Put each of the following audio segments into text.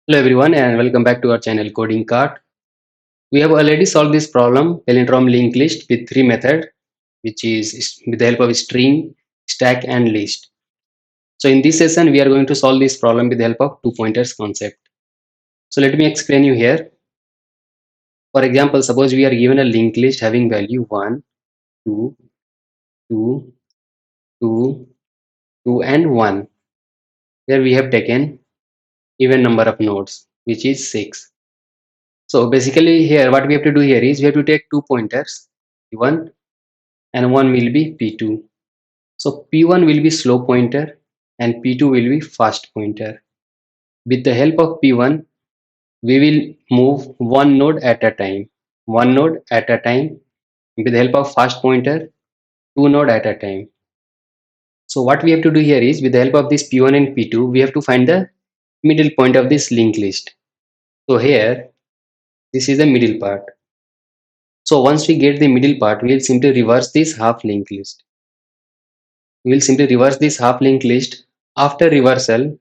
Hello everyone and welcome back to our channel Coding Cart. We have already solved this problem palindrome linked list with three methods, which is with the help of string, stack and list. So in this session we are going to solve this problem with the help of two pointers concept. So let me explain you here. For example, suppose we are given a linked list having value 1, 2, 2, 2, 2 and 1. Here we have taken even number of nodes, which is 6. So basically here what we have to do here is we have to take two pointers, P1 and one will be P2. So P1 will be slow pointer and P2 will be fast pointer. With the help of P1, we will move one node at a time. One node at a time. With the help of fast pointer, two node at a time. So what we have to do here is with the help of this P1 and P2, we have to find the middle point of this linked list. So here, this is the middle part. So once we get the middle part, we will simply reverse this half linked list. We will simply reverse this half linked list. After reversal,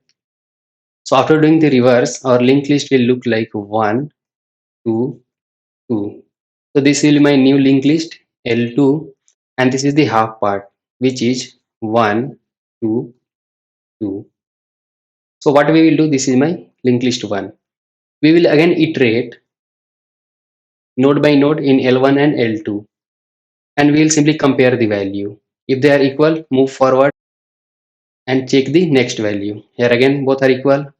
so after doing the reverse, our linked list will look like 1, 2, 2. So this will be my new linked list L2 and this is the half part which is 1, 2, 2. So what we will do, this is my linked list 1. We will again iterate node by node in L1 and L2 and we will simply compare the value. If they are equal, move forward and check the next value. Here again both are equal,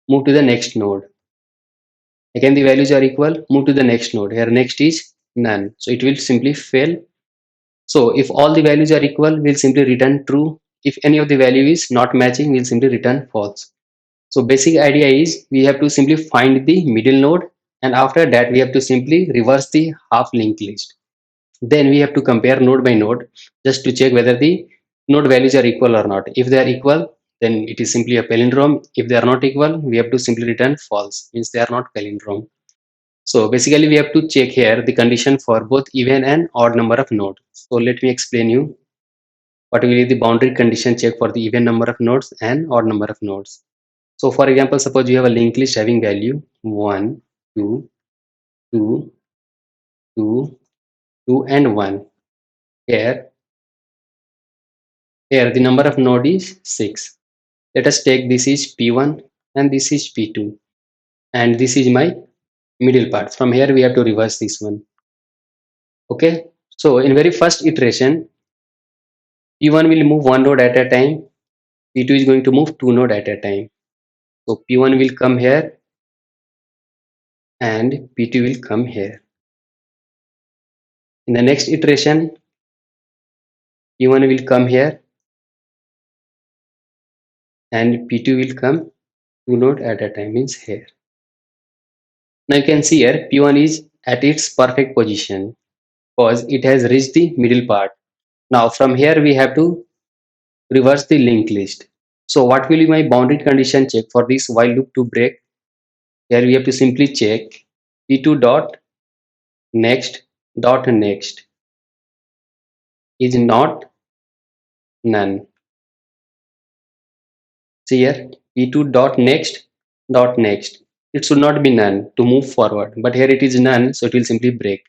move to the next node. Again the values are equal, move to the next node. Here next is none, so it will simply fail. So if all the values are equal, we'll simply return true. If any of the value is not matching, we'll simply return false. So basic idea is we have to simply find the middle node and after that we have to simply reverse the half linked list. Then we have to compare node by node just to check whether the node values are equal or not. If they are equal, then it is simply a palindrome. If they are not equal, we have to simply return false, means they are not palindrome. So basically we have to check here the condition for both even and odd number of nodes. So let me explain you what will be the boundary condition check for the even number of nodes and odd number of nodes. So for example, suppose you have a linked list having value 1, 2, 2, 2, 2 and 1. Here the number of node is 6. Let us take this is P1 and this is P2 and this is my middle part. From here we have to reverse this one. Okay. So in very first iteration, P1 will move one node at a time. P2 is going to move two node at a time. So P1 will come here and P2 will come here. In the next iteration, P1 will come here and P2 will come two node at a time, means here. Now you can see here P1 is at its perfect position because it has reached the middle part. Now from here we have to reverse the linked list. So what will be my boundary condition check for this while loop to break? Here we have to simply check P2 dot next is not none. See here P2 dot next. It should not be none to move forward, but here it is none, so it will simply break.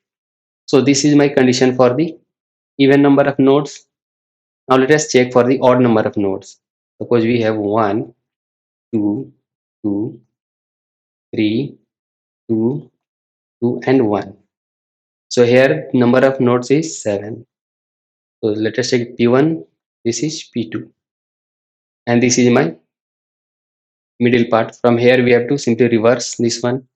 So this is my condition for the even number of nodes. Now let us check for the odd number of nodes. Suppose we have 1, 2, 2, 3, 2, 2 and 1. So here number of nodes is 7. So let us check P1, this is P2 and this is my middle part. From here we have to simply reverse this one.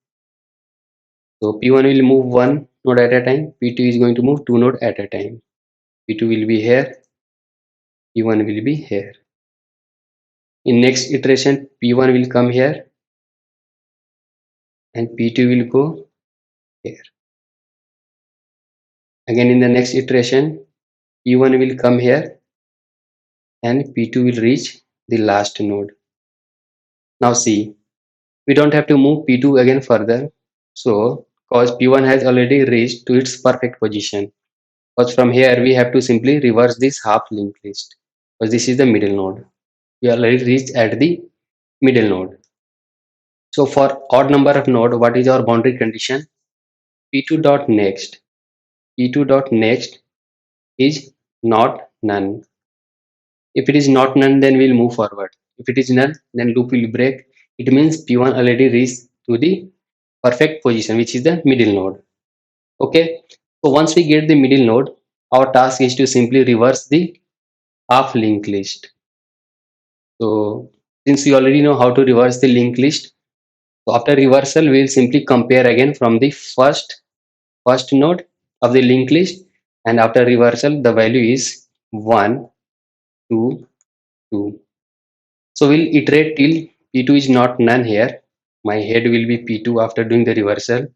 So P1 will move one node at a time, P2 is going to move two node at a time. P2 will be here, P1 will be here. In next iteration, P1 will come here and P2 will go here. Again in the next iteration, P1 will come here and P2 will reach the last node. Now see, we don't have to move P2 again further. So because P1 has already reached to its perfect position. Because from here we have to simply reverse this half linked list because this is the middle node. We already reached at the middle node. So for odd number of node, what is our boundary condition? P2 dot next. P2 dot next is not none. If it is not none, then we'll move forward. If it is none, then loop will break. It means P1 already reached to the perfect position, which is the middle node. Okay. So once we get the middle node, our task is to simply reverse the half linked list. So since you already know how to reverse the linked list, so after reversal, we will simply compare again from the first node of the linked list, and after reversal, the value is 1, 2, 2. So we'll iterate till P2 is not none here. My head will be P2 after doing the reversal.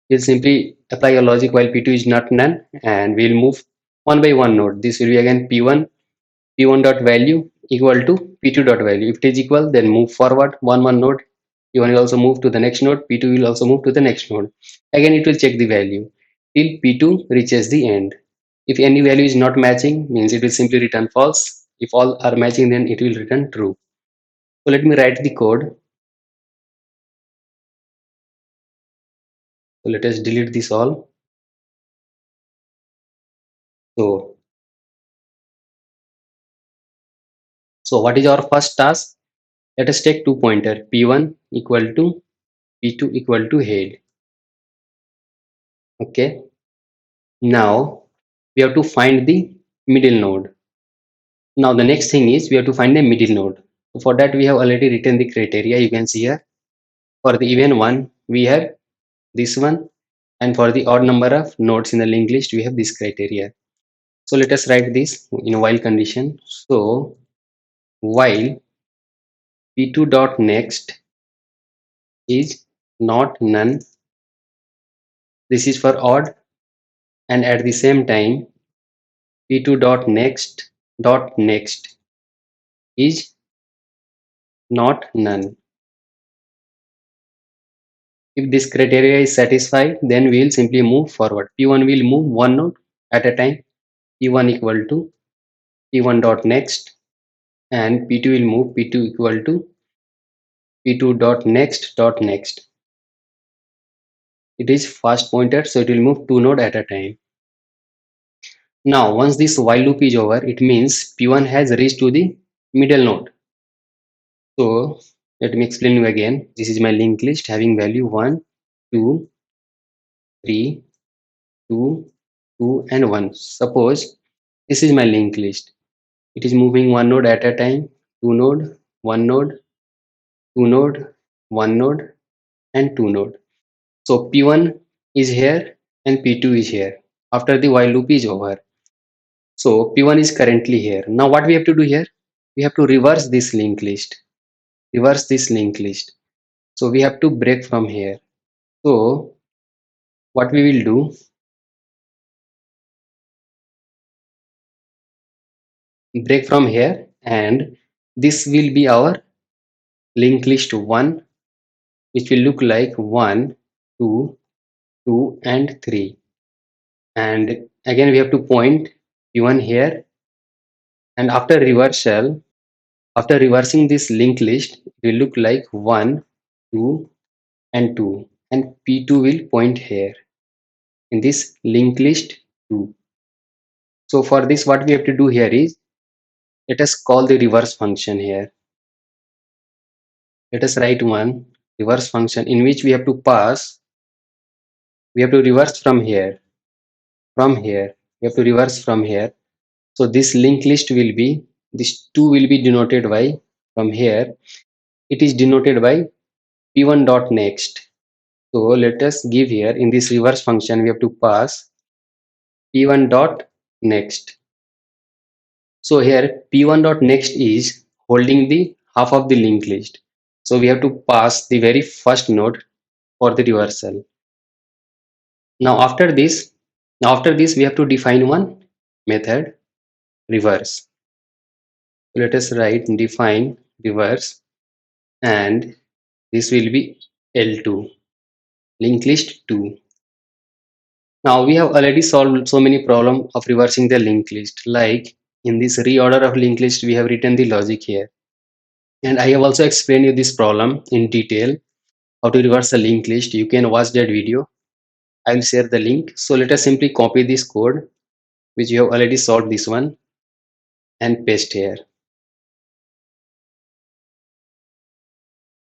We'll simply apply a logic while P2 is not none, and we'll move one by one node. This will be again P1 dot value equal to P2 dot value. If it is equal, then move forward one node. P1 will also move to the next node. P2 will also move to the next node. Again, it will check the value till P2 reaches the end. If any value is not matching, means it will simply return false. If all are matching, then it will return true. So let me write the code. So let us delete this all. So, so what is our first task? Let us take two pointer P1 equal to P2 equal to head. Okay. Now we have to find the middle node. Now the next thing is we have to find the middle node. So for that we have already written the criteria. You can see here. For the even one, we have this one, and for the odd number of nodes in the linked list, we have this criteria. So let us write this in a while condition. So while P2 dot next is not none, this is for odd, and at the same time P2 dot next is not none. If this criteria is satisfied, then we will simply move forward. P1 will move one node at a time. P1 equal to P1 dot next, and P2 will move P2 equal to P2 dot next. It is fast pointer, so it will move two node at a time. Now once this while loop is over, it means P1 has reached to the middle node. So let me explain you again. This is my linked list having value 1, 2, 3, 2, 2 and 1. Suppose this is my linked list. It is moving one node at a time, two node, one node, two node, one node and two node. So P1 is here and P2 is here after the while loop is over. So P1 is currently here. Now what we have to do here? We have to reverse this linked list. Reverse this linked list. So we have to break from here. So what we will do, break from here, and this will be our linked list 1, which will look like 1, 2, 2 and 3. And again we have to point P1 here, and after reversing this linked list, it will look like 1, 2 and 2, and P2 will point here in this linked list 2. So for this what we have to do here is, let us call the reverse function here. Let us write one reverse function in which we have to pass, we have to reverse from here, we have to reverse from here. So this linked list will be, this 2 will be denoted by, from here it is denoted by P1 dot next. So let us give here in this reverse function we have to pass P1 dot next. So here P1 dot next is holding the half of the linked list. So we have to pass the very first node for the reversal. Now after this we have to define one method reverse. Let us write define reverse, and this will be L2 linked list 2. Now we have already solved so many problems of reversing the linked list. Like in this reorder of linked list, we have written the logic here. And I have also explained you this problem in detail. how to reverse a linked list, you can watch that video. I will share the link. So let us simply copy this code which you have already solved this one and paste here.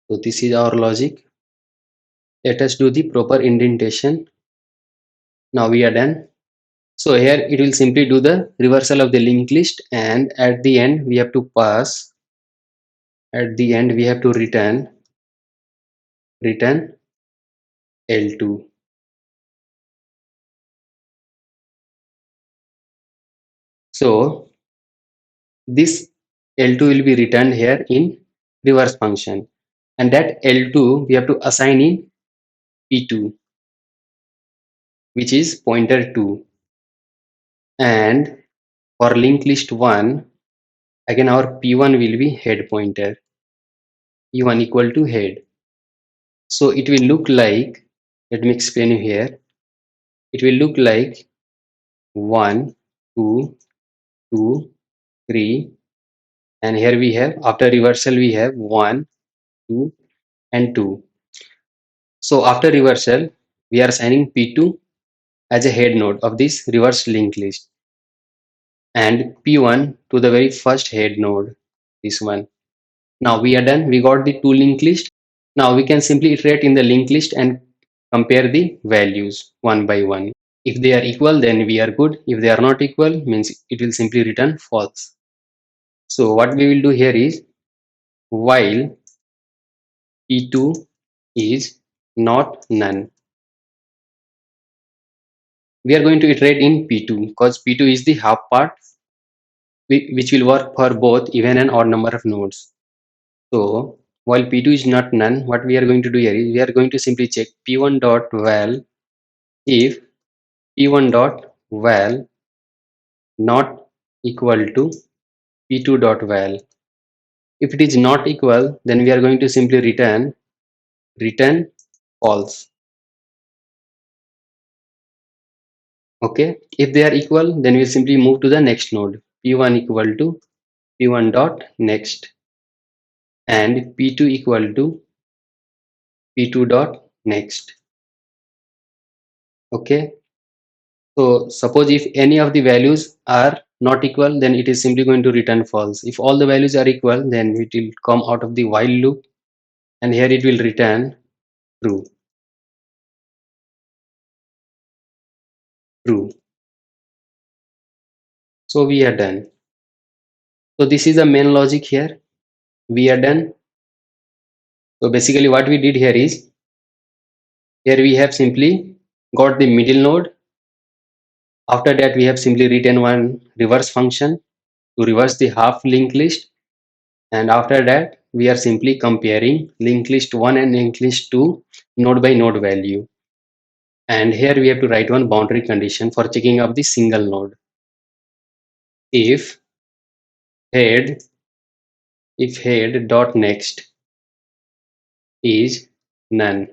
So this is our logic. Let us do the proper indentation. Now we are done. So here it will simply do the reversal of the linked list, and at the end we have to pass, at the end we have to return L2. So this L2 will be returned here in reverse function, and that L2 we have to assign in P2, which is pointer 2. And for linked list 1, again our P1 will be head pointer, P1 equal to head. So it will look like, let me explain you here, it will look like 1, 2, 2, 3, and here we have, after reversal we have 1, 2 and 2. So after reversal we are assigning P2 as a head node of this reverse linked list, and P1 to the very first head node, this one. Now we are done, we got the two linked list. Now we can simply iterate in the linked list and compare the values one by one. If they are equal, then we are good. If they are not equal, means it will simply return false. So what we will do here is, while P2 is not none, we are going to iterate in P2 because P2 is the half part which will work for both even and odd number of nodes. So while P2 is not none, what we are going to do here is we are going to simply check P1 dot val if P1 dot val not equal to P2 dot val. If it is not equal, then we are going to simply return false. Okay. If they are equal, then we simply move to the next node. P1 equal to P1 dot next, and P2 equal to P2 dot next. Okay. So suppose if any of the values are not equal, then it is simply going to return false. If all the values are equal, then it will come out of the while loop, and here it will return true. True. So we are done. So this is the main logic here. We are done. So basically what we did here is, here we have simply got the middle node. After that we have simply written one reverse function to reverse the half linked list, and after that we are simply comparing linked list 1 and linked list 2 node by node value. And here we have to write one boundary condition for checking of the single node. If head dot next is none.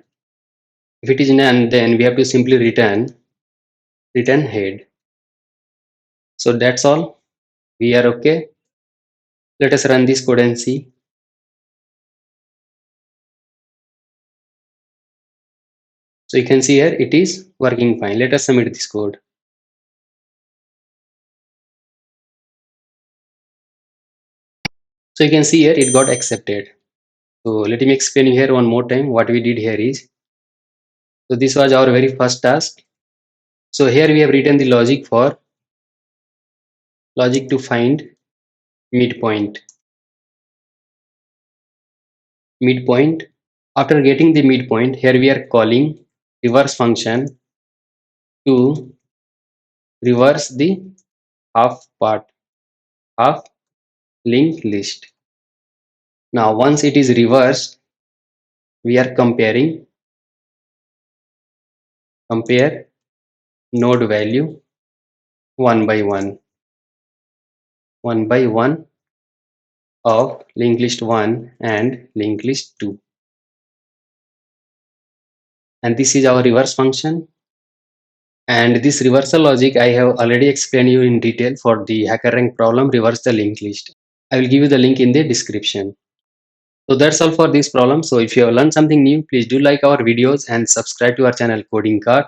If it is none, then we have to simply return head. So that's all. We are okay. Let us run this code and see. So you can see here it is working fine. Let us submit this code. So you can see here it got accepted. So let me explain here one more time what we did here is. So this was our very first task. So here we have written the logic to find midpoint. After getting the midpoint, here we are calling reverse function to reverse the half linked list. Now once it is reversed, we are compare node value one by one of linked list 1 and linked list 2. And this is our reverse function. And this reversal logic I have already explained you in detail for the HackerRank problem, reverse the linked list. I will give you the link in the description. So that's all for this problem. So if you have learned something new, please do like our videos and subscribe to our channel Coding Cart,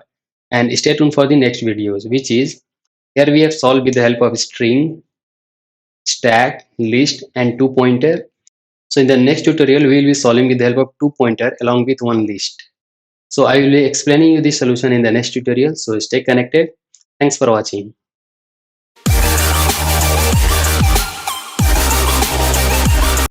and stay tuned for the next videos, which is here we have solved with the help of string, stack, list and two pointer. So in the next tutorial, we will be solving with the help of two pointer along with one list. So I will be explaining you the solution in the next tutorial. So stay connected. Thanks for watching.